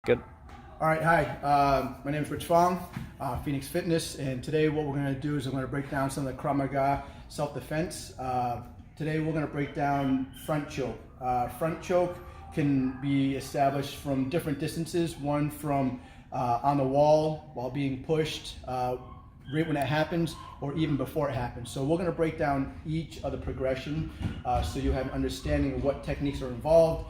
Good. All right, hi. My name is Rich Fong, Phoenix Fitness, and today what we're going to do is I'm going to break down some of the Krav Maga self-defense. Today we're going to break down front choke. Front choke can be established from different distances, one from on the wall while being pushed, right when it happens, or even before it happens. So we're going to break down each of the progression so you have an understanding of what techniques are involved,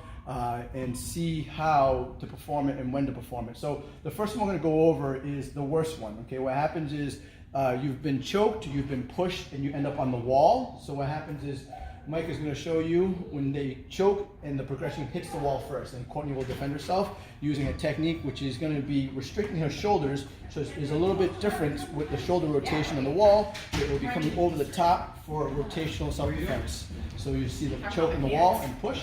and see how to perform it and when to perform it. So the first one we're going to go over is the worst one. Okay, what happens is you've been choked, you've been pushed, and you end up on the wall. So what happens is Mike is going to show you when they choke and the progression hits the wall first, and Courtney will defend herself using a technique which is going to be restricting her shoulders. So it's a little bit different with the shoulder rotation on the wall. It will be coming over the top for rotational self-defense. So you see the choke in the wall and push,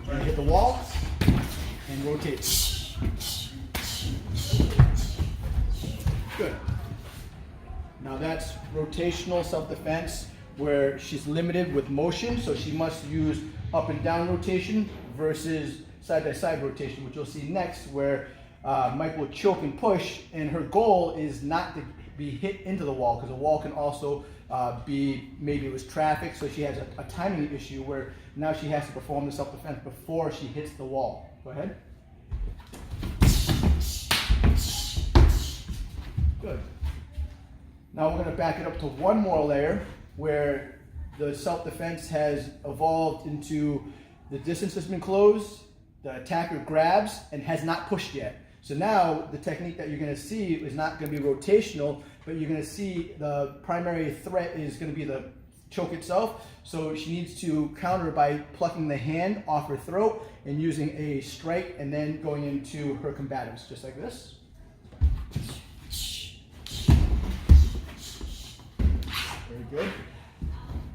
and hit the wall and rotate. Good. Now that's rotational self-defense, where she's limited with motion, so she must use up and down rotation versus side-by-side rotation, which you'll see next, where Mike will choke and push, and her goal is not to be hit into the wall, because the wall can also be, maybe it was traffic, so she has a timing issue where now she has to perform the self-defense before she hits the wall. Go ahead. Good. Now we're going to back it up to one more layer, where the self-defense has evolved into the distance has been closed, the attacker grabs and has not pushed yet. So now the technique that you're going to see is not going to be rotational, but you're going to see the primary threat is going to be the choke itself. So she needs to counter by plucking the hand off her throat and using a strike, and then going into her combatives, just like this. Very good.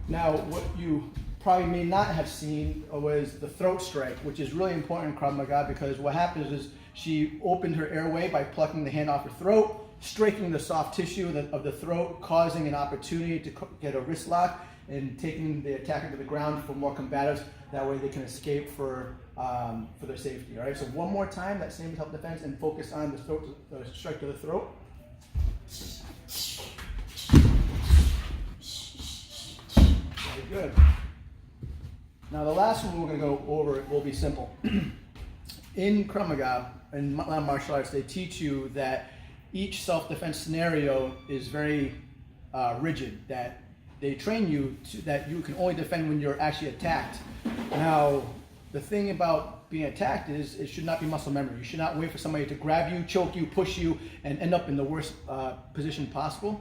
Now, what you probably may not have seen was the throat strike, which is really important in Krav Maga, because what happens is she opened her airway by plucking the hand off her throat, striking the soft tissue of the throat, causing an opportunity to get a wrist lock and taking the attacker to the ground for more combatives. That way they can escape for their safety. All right, so one more time, that same self-defense, and focus on the strike to the throat. Very good. Now the last one we're going to go over will be simple. In Krav Maga, in martial arts, they teach you that each self-defense scenario is very rigid, that they train you that you can only defend when you're actually attacked. Now, the thing about being attacked is it should not be muscle memory. You should not wait for somebody to grab you, choke you, push you, and end up in the worst position possible.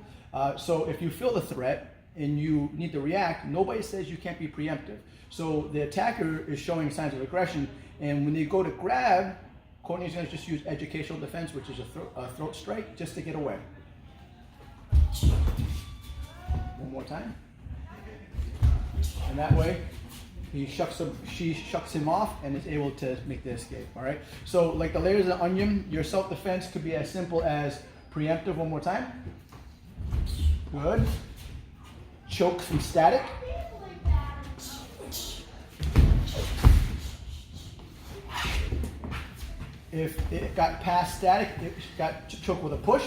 So if you feel the threat and you need to react, nobody says you can't be preemptive. So the attacker is showing signs of aggression, and when they go to grab, Courtney's going to just use educational defense, which is a throat strike, just to get away. One more time. And that way, she shucks him off and is able to make the escape. All right. So, like the layers of the onion, your self-defense could be as simple as preemptive. One more time. Good. Choke from static. If it got past static, it got choked with a push.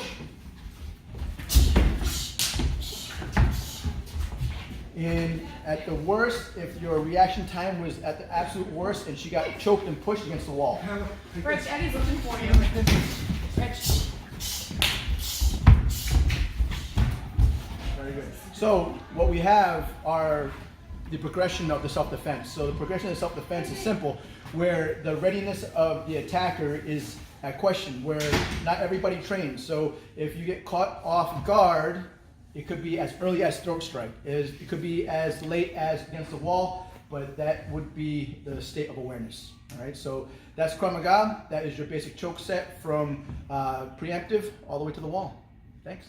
And at the worst, if your reaction time was at the absolute worst and she got choked and pushed against the wall. Rich, Eddie's looking for you. Rich. Very good. So what we have are the progression of the self-defense. So the progression of the self-defense is simple, where the readiness of the attacker is at question, where not everybody trains. So if you get caught off guard, it could be as early as throat strike. It could be as late as against the wall, but that would be the state of awareness. All right, so that's Krav Maga. That is your basic choke set from preemptive all the way to the wall. Thanks.